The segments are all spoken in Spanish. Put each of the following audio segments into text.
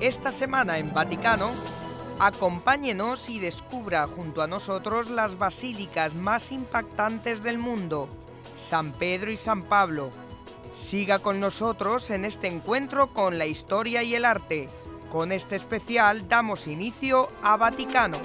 esta semana en Vaticano, acompáñenos y descubra junto a nosotros las basílicas más impactantes del mundo, San Pedro y San Pablo. Siga con nosotros en este encuentro con la historia y el arte. Con este especial damos inicio a Vaticano.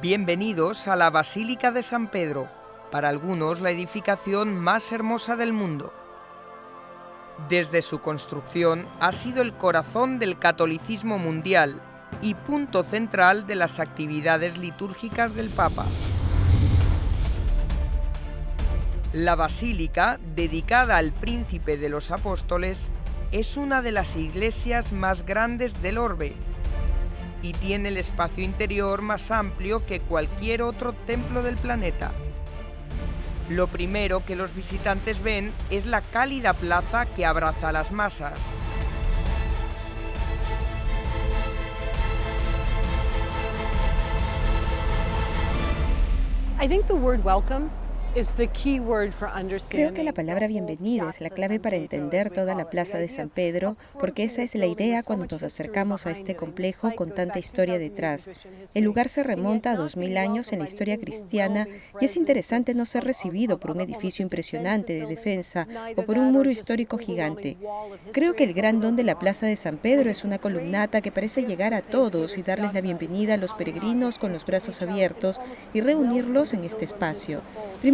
Bienvenidos a la Basílica de San Pedro, para algunos la edificación más hermosa del mundo. Desde su construcción ha sido el corazón del catolicismo mundial y punto central de las actividades litúrgicas del Papa. La basílica, dedicada al Príncipe de los Apóstoles, es una de las iglesias más grandes del orbe y tiene el espacio interior más amplio que cualquier otro templo del planeta. Lo primero que los visitantes ven es la cálida plaza que abraza a las masas. Creo que la palabra bienvenida es la clave para entender toda la plaza de San Pedro, porque esa es la idea cuando nos acercamos a este complejo con tanta historia detrás. El lugar se remonta a 2000 años en la historia cristiana y es interesante no ser recibido por un edificio impresionante de defensa o por un muro histórico gigante. Creo que el gran don de la plaza de San Pedro es una columnata que parece llegar a todos y darles la bienvenida a los peregrinos con los brazos abiertos y reunirlos en este espacio.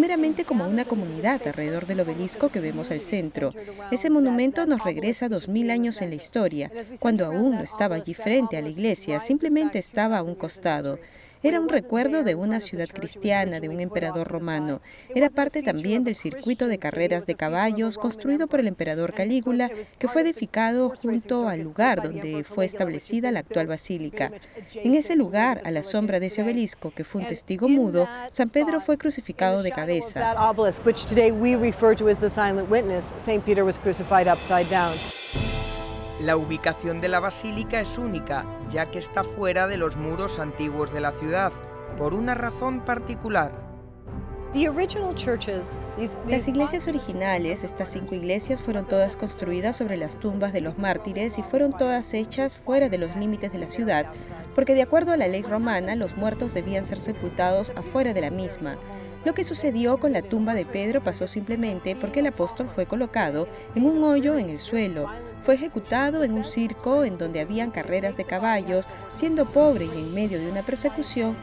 Primeramente como una comunidad alrededor del obelisco que vemos al centro. Ese monumento nos regresa 2000 años en la historia, cuando aún no estaba allí frente a la iglesia, simplemente estaba a un costado. Era un recuerdo de una ciudad cristiana, de un emperador romano. Era parte también del circuito de carreras de caballos construido por el emperador Calígula, que fue edificado junto al lugar donde fue establecida la actual basílica. En ese lugar, a la sombra de ese obelisco, que fue un testigo mudo, San Pedro fue crucificado de cabeza. La ubicación de la basílica es única, ya que está fuera de los muros antiguos de la ciudad, por una razón particular. Las iglesias originales, estas 5 iglesias, fueron todas construidas sobre las tumbas de los mártires y fueron todas hechas fuera de los límites de la ciudad, porque de acuerdo a la ley romana, los muertos debían ser sepultados afuera de la misma. Lo que sucedió con la tumba de Pedro pasó simplemente porque el apóstol fue colocado en un hoyo en el suelo. Fue ejecutado en un circo en donde habían carreras de caballos, siendo pobre y en medio de una persecución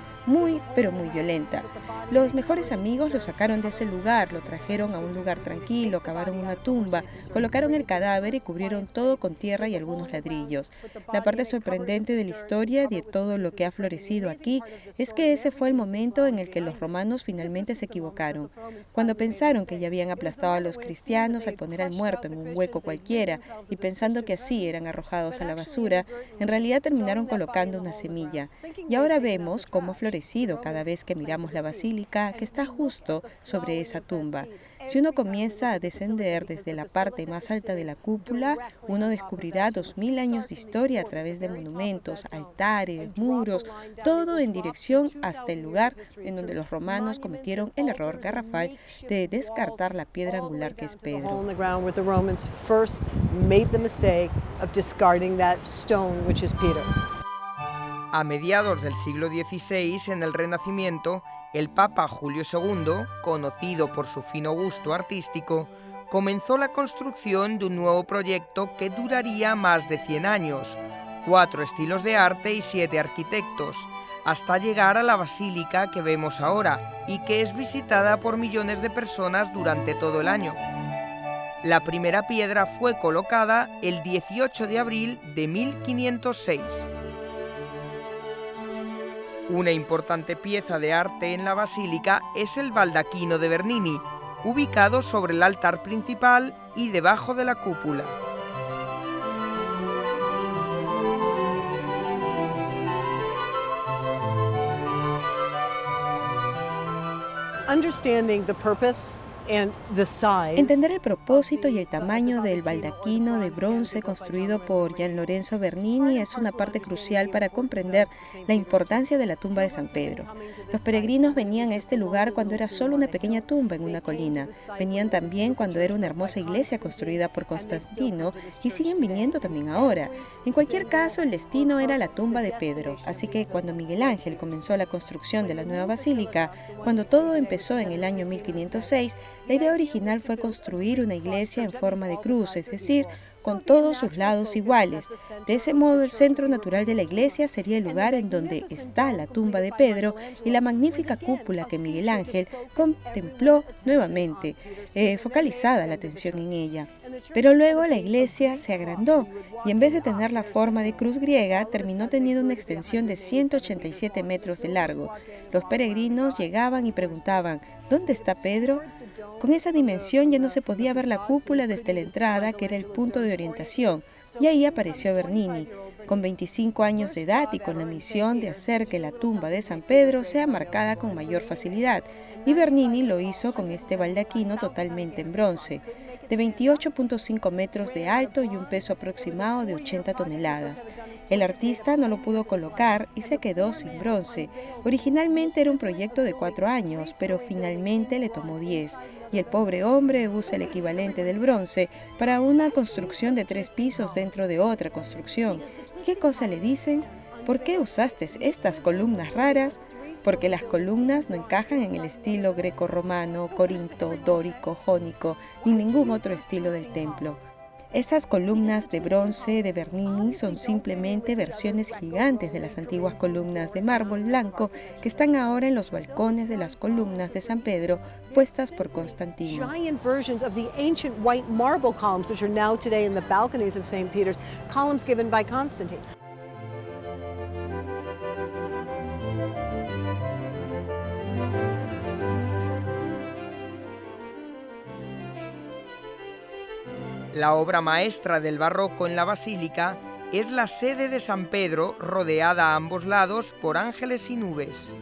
pero muy violenta. Los mejores amigos lo sacaron de ese lugar, lo trajeron a un lugar tranquilo, cavaron una tumba, colocaron el cadáver y cubrieron todo con tierra y algunos ladrillos. La parte sorprendente de la historia de todo lo que ha florecido aquí es que ese fue el momento en el que los romanos finalmente se equivocaron. Cuando pensaron que ya habían aplastado a los cristianos al poner al muerto en un hueco cualquiera y pensando que así eran arrojados a la basura, en realidad terminaron colocando una semilla. Y ahora vemos cómo ha florecido cada vez que miramos la basílica que está justo sobre esa tumba. Si uno comienza a descender desde la parte más alta de la cúpula, uno descubrirá 2000 años de historia a través de monumentos, altares, muros, todo en dirección hasta el lugar en donde los romanos cometieron el error garrafal de descartar la piedra angular que es Pedro. A mediados del siglo XVI, en el Renacimiento, el Papa Julio II, conocido por su fino gusto artístico, comenzó la construcción de un nuevo proyecto que duraría más de 100 años, 4 estilos de arte y 7 arquitectos, hasta llegar a la basílica que vemos ahora y que es visitada por millones de personas durante todo el año. La primera piedra fue colocada el 18 de abril de 1506. Una importante pieza de arte en la basílica es el baldaquino de Bernini, ubicado sobre el altar principal y debajo de la cúpula. Entender el propósito y el tamaño del baldaquino de bronce construido por Gian Lorenzo Bernini es una parte crucial para comprender la importancia de la tumba de San Pedro. Los peregrinos venían a este lugar cuando era solo una pequeña tumba en una colina. Venían también cuando era una hermosa iglesia construida por Constantino y siguen viniendo también ahora. En cualquier caso, el destino era la tumba de Pedro. Así que cuando Miguel Ángel comenzó la construcción de la nueva basílica, cuando todo empezó en el año 1506, la idea original fue construir una iglesia en forma de cruz, es decir, con todos sus lados iguales. De ese modo, el centro natural de la iglesia sería el lugar en donde está la tumba de Pedro y la magnífica cúpula que Miguel Ángel contempló nuevamente, focalizada la atención en ella. Pero luego la iglesia se agrandó y en vez de tener la forma de cruz griega, terminó teniendo una extensión de 187 metros de largo. Los peregrinos llegaban y preguntaban, ¿dónde está Pedro? Con esa dimensión ya no se podía ver la cúpula desde la entrada, que era el punto de orientación, y ahí apareció Bernini, con 25 años de edad y con la misión de hacer que la tumba de San Pedro sea marcada con mayor facilidad, y Bernini lo hizo con este baldaquino totalmente en bronce, de 28.5 metros de alto y un peso aproximado de 80 toneladas. El artista no lo pudo colocar y se quedó sin bronce. Originalmente era un proyecto de 4 años, pero finalmente le tomó 10, y el pobre hombre usa el equivalente del bronce para una construcción de 3 pisos dentro de otra construcción. ¿Y qué cosa le dicen? ¿Por qué usaste estas columnas raras? Porque las columnas no encajan en el estilo greco-romano, corinto, dórico, jónico, ni ningún otro estilo del templo. Esas columnas de bronce de Bernini son simplemente versiones gigantes de las antiguas columnas de mármol blanco que están ahora en los balcones de las columnas de San Pedro puestas por Constantino. Giant versions of the ancient white marble columns which are now today in the balconies of St. Peter's, columns given by Constantine. La obra maestra del barroco en la basílica es la sede de San Pedro, rodeada a ambos lados por ángeles y nubes.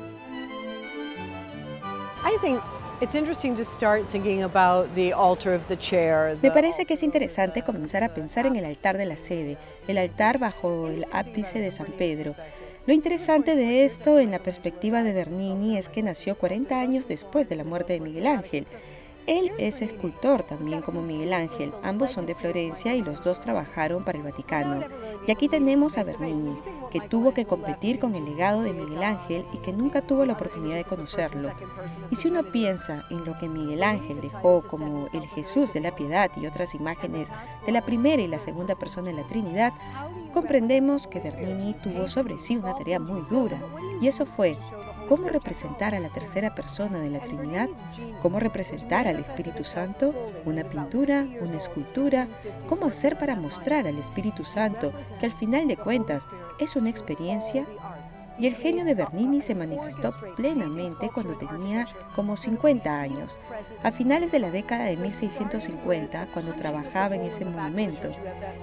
Me parece que es interesante comenzar a pensar en el altar de la sede, el altar bajo el ábdice de San Pedro. Lo interesante de esto, en la perspectiva de Bernini, es que nació 40 años después de la muerte de Miguel Ángel. Él es escultor también como Miguel Ángel, ambos son de Florencia y los dos trabajaron para el Vaticano. Y aquí tenemos a Bernini, que tuvo que competir con el legado de Miguel Ángel y que nunca tuvo la oportunidad de conocerlo. Y si uno piensa en lo que Miguel Ángel dejó como el Jesús de la Piedad y otras imágenes de la primera y la segunda persona de la Trinidad, comprendemos que Bernini tuvo sobre sí una tarea muy dura, y eso fue cómo representar a la tercera persona de la Trinidad, cómo representar al Espíritu Santo, una pintura, una escultura, cómo hacer para mostrar al Espíritu Santo, que al final de cuentas es una experiencia. Y el genio de Bernini se manifestó plenamente cuando tenía como 50 años, a finales de la década de 1650, cuando trabajaba en ese monumento.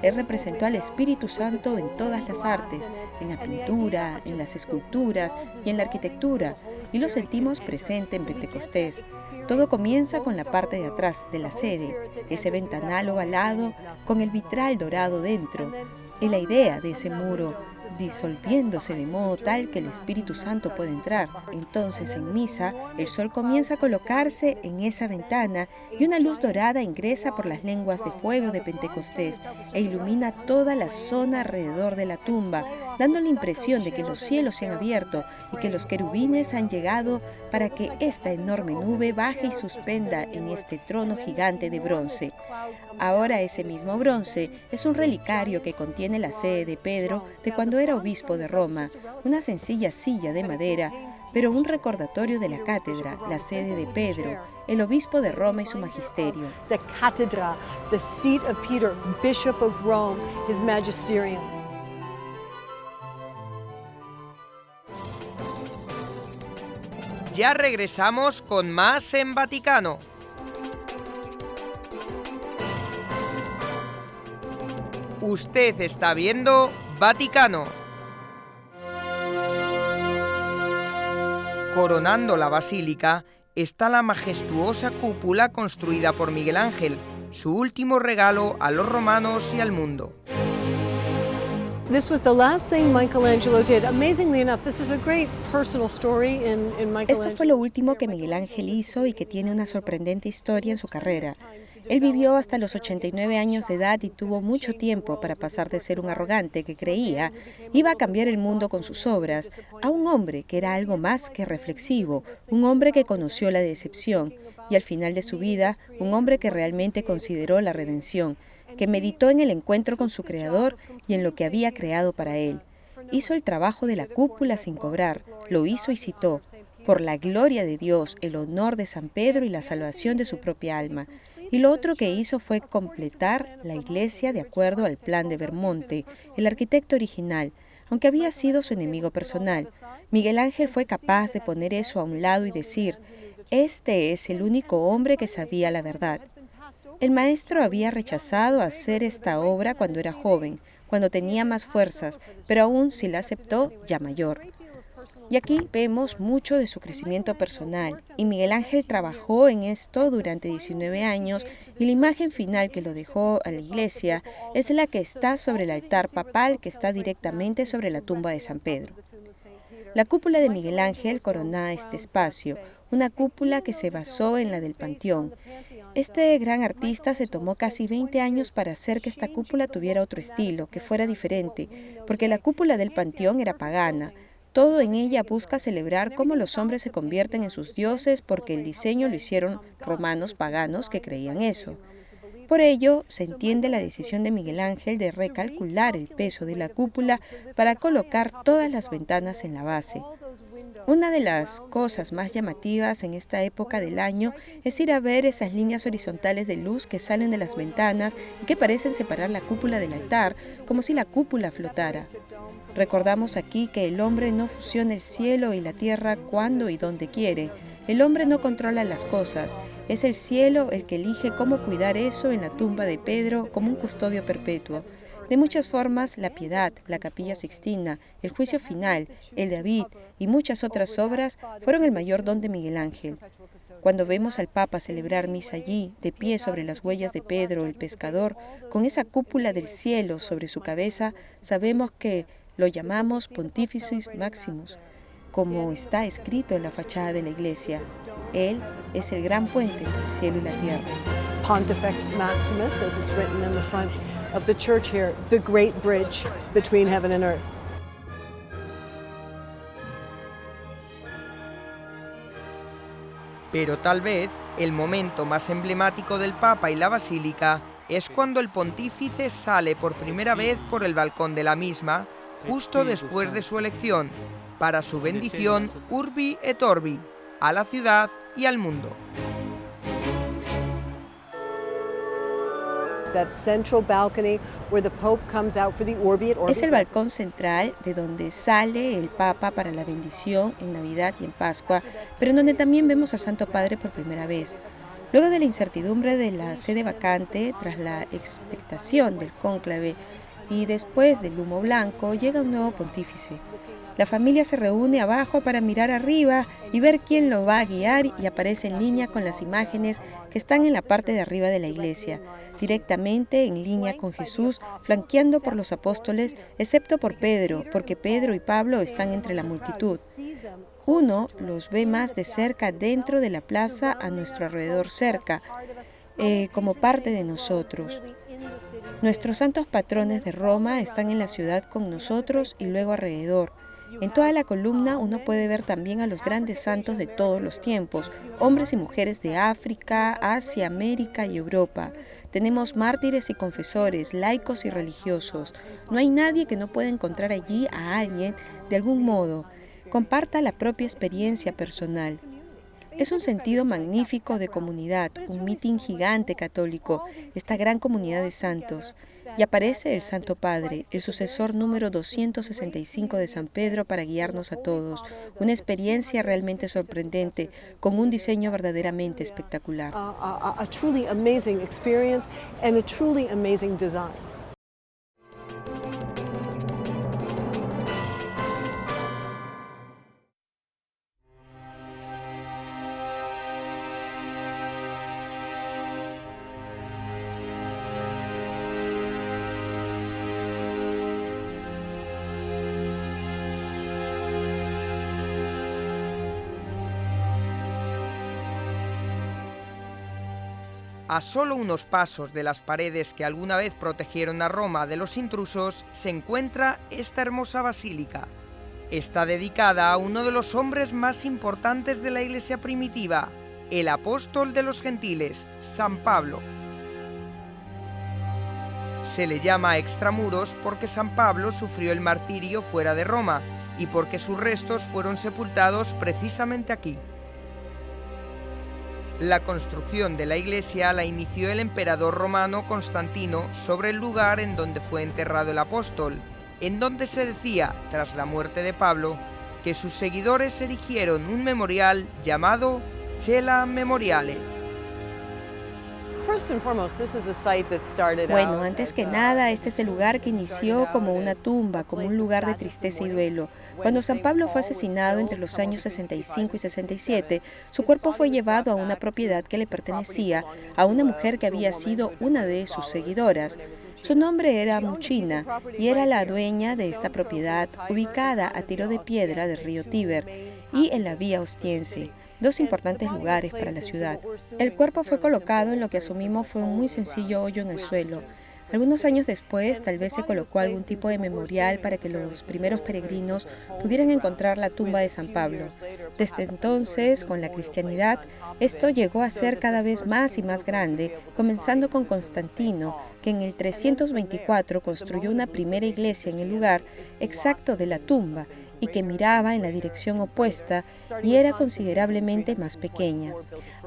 Él representó al Espíritu Santo en todas las artes, en la pintura, en las esculturas y en la arquitectura, y lo sentimos presente en Pentecostés. Todo comienza con la parte de atrás de la sede, ese ventanal ovalado con el vitral dorado dentro, y la idea de ese muro disolviéndose de modo tal que el Espíritu Santo puede entrar. Entonces en misa el sol comienza a colocarse en esa ventana y una luz dorada ingresa por las lenguas de fuego de Pentecostés e ilumina toda la zona alrededor de la tumba, dando la impresión de que los cielos se han abierto y que los querubines han llegado para que esta enorme nube baje y suspenda en este trono gigante de bronce. Ahora ese mismo bronce es un relicario que contiene la sede de Pedro de cuando era obispo de Roma, una sencilla silla de madera, pero un recordatorio de la cátedra, la sede de Pedro, el obispo de Roma y su magisterio. The cathedra, the seat of Peter, Bishop of Rome, his magisterium. Ya regresamos con más en Vaticano. Usted está viendo Vaticano. Coronando la basílica está la majestuosa cúpula construida por Miguel Ángel, su último regalo a los romanos y al mundo. This was the last thing Michelangelo did. Amazingly enough, this is a great personal story in Michelangelo. Esto fue lo último que Miguel Ángel hizo y que tiene una sorprendente historia en su carrera. Él vivió hasta los 89 años de edad y tuvo mucho tiempo para pasar de ser un arrogante que creía iba a cambiar el mundo con sus obras a un hombre que era algo más que reflexivo, un hombre que conoció la decepción y al final de su vida, un hombre que realmente consideró la redención, que meditó en el encuentro con su Creador y en lo que había creado para él. Hizo el trabajo de la cúpula sin cobrar, lo hizo y citó, por la gloria de Dios, el honor de San Pedro y la salvación de su propia alma. Y lo otro que hizo fue completar la iglesia de acuerdo al plan de Vermonte, el arquitecto original, aunque había sido su enemigo personal. Miguel Ángel fue capaz de poner eso a un lado y decir, este es el único hombre que sabía la verdad. El maestro había rechazado hacer esta obra cuando era joven, cuando tenía más fuerzas, pero aún sí la aceptó ya mayor. Y aquí vemos mucho de su crecimiento personal, y Miguel Ángel trabajó en esto durante 19 años, y la imagen final que lo dejó a la iglesia es la que está sobre el altar papal que está directamente sobre la tumba de San Pedro. La cúpula de Miguel Ángel corona este espacio, una cúpula que se basó en la del Panteón. Este gran artista se tomó casi 20 años para hacer que esta cúpula tuviera otro estilo, que fuera diferente, porque la cúpula del Panteón era pagana. Todo en ella busca celebrar cómo los hombres se convierten en sus dioses porque el diseño lo hicieron romanos paganos que creían eso. Por ello, se entiende la decisión de Miguel Ángel de recalcular el peso de la cúpula para colocar todas las ventanas en la base. Una de las cosas más llamativas en esta época del año es ir a ver esas líneas horizontales de luz que salen de las ventanas y que parecen separar la cúpula del altar, como si la cúpula flotara. Recordamos aquí que el hombre no fusiona el cielo y la tierra cuando y donde quiere. El hombre no controla las cosas, es el cielo el que elige cómo cuidar eso en la tumba de Pedro como un custodio perpetuo. De muchas formas, la Piedad, la Capilla Sixtina, el Juicio Final, el David y muchas otras obras fueron el mayor don de Miguel Ángel. Cuando vemos al Papa celebrar misa allí, de pie sobre las huellas de Pedro, el pescador, con esa cúpula del cielo sobre su cabeza, sabemos que lo llamamos Pontificis Maximus, como está escrito en la fachada de la iglesia. Él es el gran puente entre el cielo y la tierra. Pontifex Maximus, as it's written in the front of the church here, the great bridge between heaven and earth. Pero tal vez el momento más emblemático del Papa y la Basílica es cuando el pontífice sale por primera vez por el balcón de la misma, justo después de su elección, para su bendición Urbi et Orbi, a la ciudad y al mundo. Es el balcón central de donde sale el Papa para la bendición en Navidad y en Pascua, pero en donde también vemos al Santo Padre por primera vez. Luego de la incertidumbre de la sede vacante, tras la expectación del cónclave y después del humo blanco, llega un nuevo pontífice. La familia se reúne abajo para mirar arriba y ver quién lo va a guiar y aparece en línea con las imágenes que están en la parte de arriba de la iglesia, directamente en línea con Jesús, flanqueando por los apóstoles, excepto por Pedro, porque Pedro y Pablo están entre la multitud. Uno los ve más de cerca dentro de la plaza, a nuestro alrededor cerca, como parte de nosotros. Nuestros santos patrones de Roma están en la ciudad con nosotros y luego alrededor. En toda la columna uno puede ver también a los grandes santos de todos los tiempos, hombres y mujeres de África, Asia, América y Europa. Tenemos mártires y confesores, laicos y religiosos. No hay nadie que no pueda encontrar allí a alguien de algún modo. Comparta la propia experiencia personal. Es un sentido magnífico de comunidad, un mitin gigante católico, esta gran comunidad de santos. Y aparece el Santo Padre, el sucesor número 265 de San Pedro para guiarnos a todos. Una experiencia realmente sorprendente, con un diseño verdaderamente espectacular. A truly amazing experience and a truly amazing design. A solo unos pasos de las paredes que alguna vez protegieron a Roma de los intrusos, se encuentra esta hermosa basílica. Está dedicada a uno de los hombres más importantes de la Iglesia primitiva, el apóstol de los gentiles, San Pablo. Se le llama extramuros porque San Pablo sufrió el martirio fuera de Roma y porque sus restos fueron sepultados precisamente aquí. La construcción de la iglesia la inició el emperador romano Constantino sobre el lugar en donde fue enterrado el apóstol, en donde se decía, tras la muerte de Pablo, que sus seguidores erigieron un memorial llamado Cella Memoriale. Bueno, antes que nada, este es el lugar que inició como una tumba, como un lugar de tristeza y duelo. Cuando San Pablo fue asesinado entre los años 65 y 67, su cuerpo fue llevado a una propiedad que le pertenecía a una mujer que había sido una de sus seguidoras. Su nombre era Mucina y era la dueña de esta propiedad ubicada a tiro de piedra del río Tíber y en la Vía Ostiense, dos importantes lugares para la ciudad. El cuerpo fue colocado en lo que asumimos fue un muy sencillo hoyo en el suelo. Algunos años después, tal vez se colocó algún tipo de memorial para que los primeros peregrinos pudieran encontrar la tumba de San Pablo. Desde entonces, con la cristianidad, esto llegó a ser cada vez más y más grande, comenzando con Constantino, que en el 324 construyó una primera iglesia en el lugar exacto de la tumba, y que miraba en la dirección opuesta y era considerablemente más pequeña.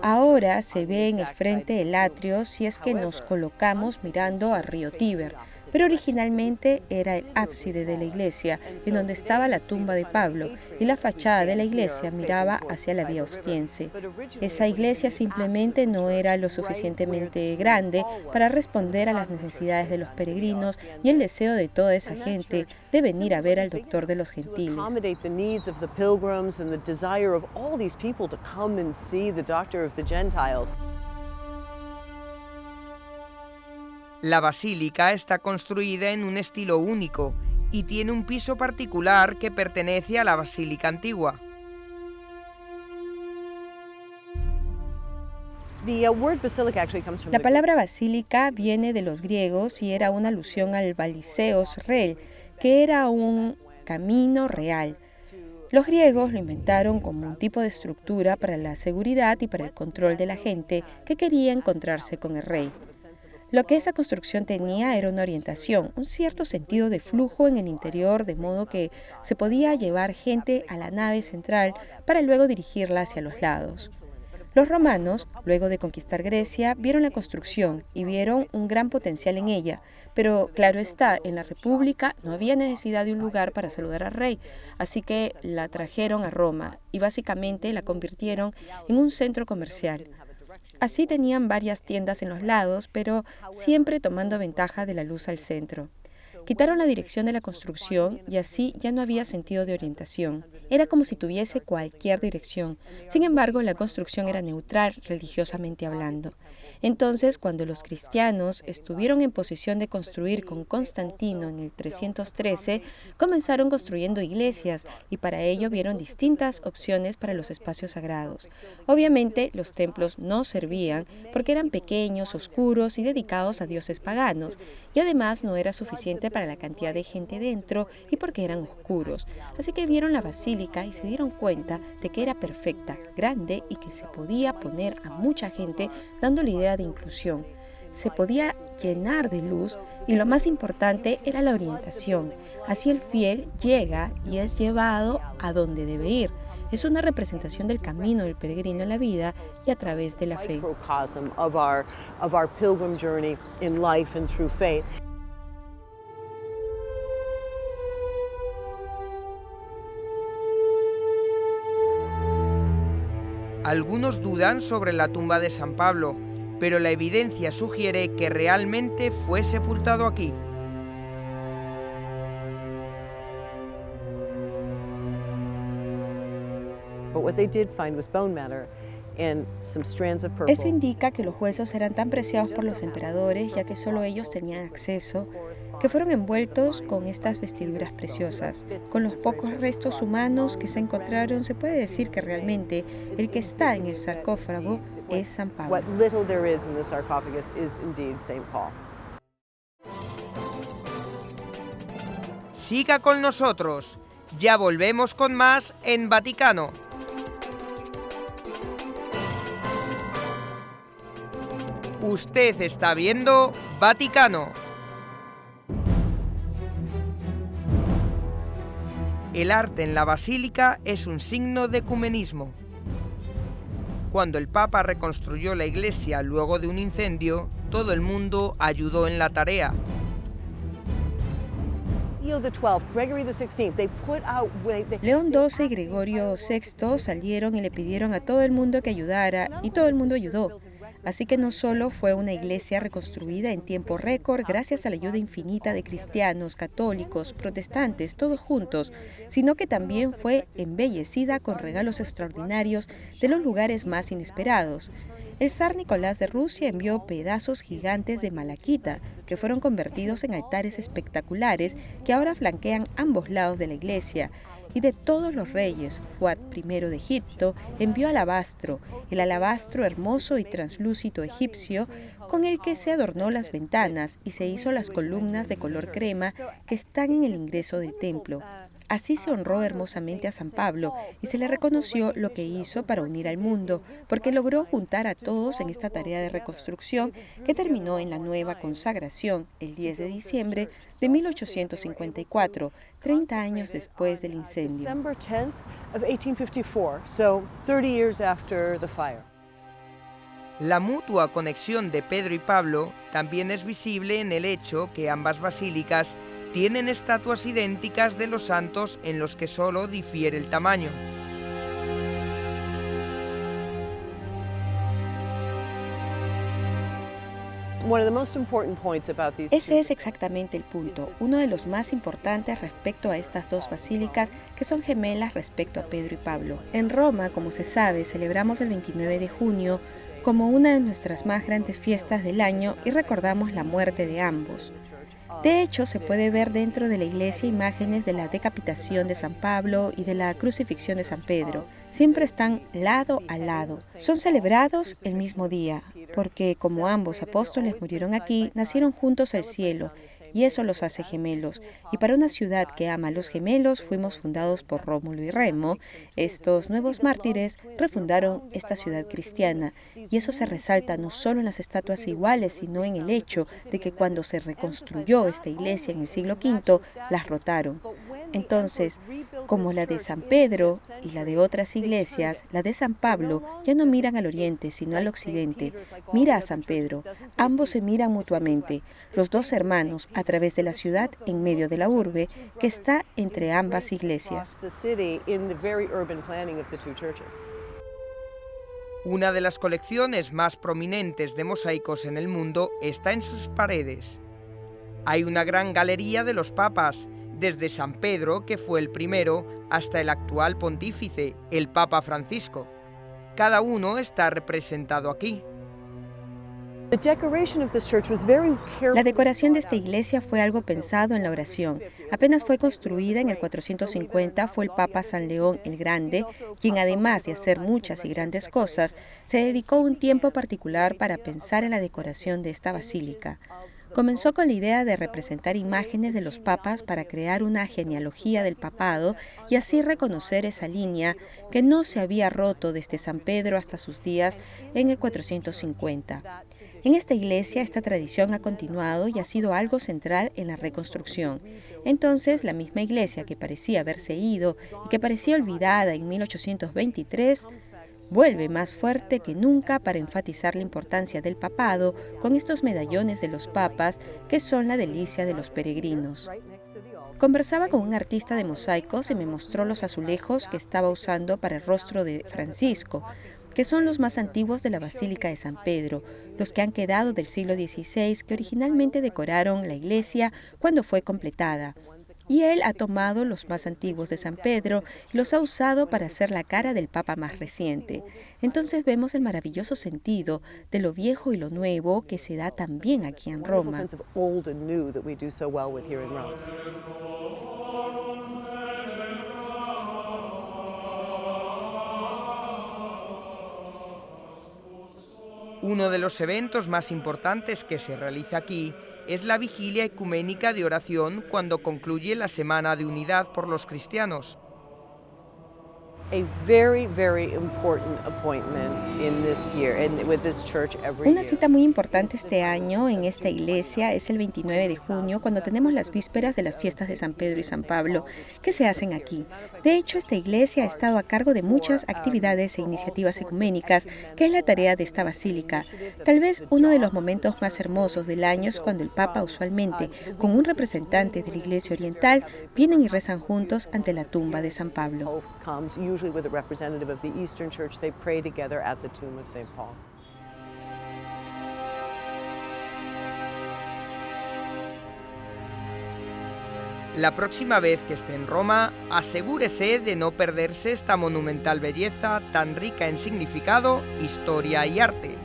Ahora se ve en el frente del atrio si es que nos colocamos mirando al río Tíber, pero originalmente era el ábside de la iglesia, en donde estaba la tumba de Pablo, y la fachada de la iglesia miraba hacia la Vía Ostiense. Esa iglesia simplemente no era lo suficientemente grande para responder a las necesidades de los peregrinos y el deseo de toda esa gente de venir a ver al doctor de los gentiles. La basílica está construida en un estilo único y tiene un piso particular que pertenece a la basílica antigua. La palabra basílica viene de los griegos y era una alusión al Baliseos Rel, que era un camino real. Los griegos lo inventaron como un tipo de estructura para la seguridad y para el control de la gente que quería encontrarse con el rey. Lo que esa construcción tenía era una orientación, un cierto sentido de flujo en el interior, de modo que se podía llevar gente a la nave central para luego dirigirla hacia los lados. Los romanos, luego de conquistar Grecia, vieron la construcción y vieron un gran potencial en ella, pero claro está, en la República no había necesidad de un lugar para saludar al rey, así que la trajeron a Roma y básicamente la convirtieron en un centro comercial. Así tenían varias tiendas en los lados, pero siempre tomando ventaja de la luz al centro. Quitaron la dirección de la construcción y así ya no había sentido de orientación. Era como si tuviese cualquier dirección. Sin embargo, la construcción era neutral, religiosamente hablando. Entonces, cuando los cristianos estuvieron en posición de construir con Constantino en el 313, comenzaron construyendo iglesias y para ello vieron distintas opciones para los espacios sagrados. Obviamente, los templos no servían porque eran pequeños, oscuros y dedicados a dioses paganos, y además no era suficiente para la cantidad de gente dentro y porque eran oscuros. Así que vieron la basílica y se dieron cuenta de que era perfecta, grande y que se podía poner a mucha gente dándole idea de inclusión. Se podía llenar de luz y lo más importante era la orientación. Así el fiel llega y es llevado a donde debe ir. Es una representación del camino del peregrino en la vida y a través de la fe. Algunos dudan sobre la tumba de San Pablo, pero la evidencia sugiere que realmente fue sepultado aquí. Eso indica que los huesos eran tan preciados por los emperadores, ya que solo ellos tenían acceso, que fueron envueltos con estas vestiduras preciosas. Con los pocos restos humanos que se encontraron, se puede decir que realmente el que está en el sarcófago es San Pablo. What little there is in the sarcophagus is indeed St. Paul. Siga con nosotros. Ya volvemos con más en Vaticano. Usted está viendo Vaticano. El arte en la basílica es un signo de ecumenismo. Cuando el Papa reconstruyó la iglesia luego de un incendio, todo el mundo ayudó en la tarea. León XII y Gregorio VI salieron y le pidieron a todo el mundo que ayudara, y todo el mundo ayudó. Así que no solo fue una iglesia reconstruida en tiempo récord gracias a la ayuda infinita de cristianos, católicos, protestantes, todos juntos, sino que también fue embellecida con regalos extraordinarios de los lugares más inesperados. El zar Nicolás de Rusia envió pedazos gigantes de malaquita, que fueron convertidos en altares espectaculares que ahora flanquean ambos lados de la iglesia. Y de todos los reyes, Fuad I de Egipto envió alabastro, el alabastro hermoso y translúcido egipcio, con el que se adornó las ventanas y se hizo las columnas de color crema que están en el ingreso del templo. Así se honró hermosamente a San Pablo y se le reconoció lo que hizo para unir al mundo, porque logró juntar a todos en esta tarea de reconstrucción que terminó en la nueva consagración el 10 de diciembre de 1854, 30 años después del incendio. La mutua conexión de Pedro y Pablo también es visible en el hecho que ambas basílicas tienen estatuas idénticas de los santos en los que solo difiere el tamaño. Ese es exactamente el punto, uno de los más importantes respecto a estas dos basílicas que son gemelas respecto a Pedro y Pablo. En Roma, como se sabe, celebramos el 29 de junio como una de nuestras más grandes fiestas del año y recordamos la muerte de ambos. De hecho, se puede ver dentro de la iglesia imágenes de la decapitación de San Pablo y de la crucifixión de San Pedro. Siempre están lado a lado. Son celebrados el mismo día, porque como ambos apóstoles murieron aquí, nacieron juntos al cielo, y eso los hace gemelos. Y para una ciudad que ama a los gemelos, fuimos fundados por Rómulo y Remo. Estos nuevos mártires refundaron esta ciudad cristiana, y eso se resalta no solo en las estatuas iguales, sino en el hecho de que cuando se reconstruyó esta iglesia en el siglo V, las rotaron. Entonces, como la de San Pedro y la de otras iglesias, la de San Pablo ya no miran al oriente, sino al occidente. Mira a San Pedro. Ambos se miran mutuamente, los dos hermanos, a través de la ciudad en medio de la urbe, que está entre ambas iglesias. Una de las colecciones más prominentes de mosaicos en el mundo está en sus paredes. Hay una gran galería de los papas, desde San Pedro, que fue el primero, hasta el actual pontífice, el Papa Francisco. Cada uno está representado aquí. La decoración de esta iglesia fue algo pensado en la oración. Apenas fue construida en el 450, fue el Papa San León el Grande, quien además de hacer muchas y grandes cosas, se dedicó un tiempo particular para pensar en la decoración de esta basílica. Comenzó con la idea de representar imágenes de los papas para crear una genealogía del papado y así reconocer esa línea que no se había roto desde San Pedro hasta sus días en el 450. En esta iglesia esta tradición ha continuado y ha sido algo central en la reconstrucción. Entonces, la misma iglesia que parecía haberse ido y que parecía olvidada en 1823, vuelve más fuerte que nunca para enfatizar la importancia del papado con estos medallones de los papas que son la delicia de los peregrinos. Conversaba con un artista de mosaicos y me mostró los azulejos que estaba usando para el rostro de Francisco, que son los más antiguos de la Basílica de San Pedro, los que han quedado del siglo XVI, que originalmente decoraron la iglesia cuando fue completada. Y él ha tomado los más antiguos de San Pedro y los ha usado para hacer la cara del Papa más reciente. Entonces vemos el maravilloso sentido de lo viejo y lo nuevo que se da también aquí en Roma. Uno de los eventos más importantes que se realiza aquí es la vigilia ecuménica de oración cuando concluye la Semana de Unidad por los Cristianos. Una cita muy importante este año en esta iglesia es el 29 de junio, cuando tenemos las vísperas de las fiestas de San Pedro y San Pablo, que se hacen aquí. De hecho, esta iglesia ha estado a cargo de muchas actividades e iniciativas ecuménicas, que es la tarea de esta basílica. Tal vez uno de los momentos más hermosos del año es cuando el Papa, usualmente con un representante de la Iglesia Oriental, vienen y rezan juntos ante la tumba de San Pablo. With a representative of the Eastern Church, they pray together at the tomb of St. Paul. La próxima vez que esté en Roma, asegúrese de no perderse esta monumental belleza tan rica en significado, historia y arte.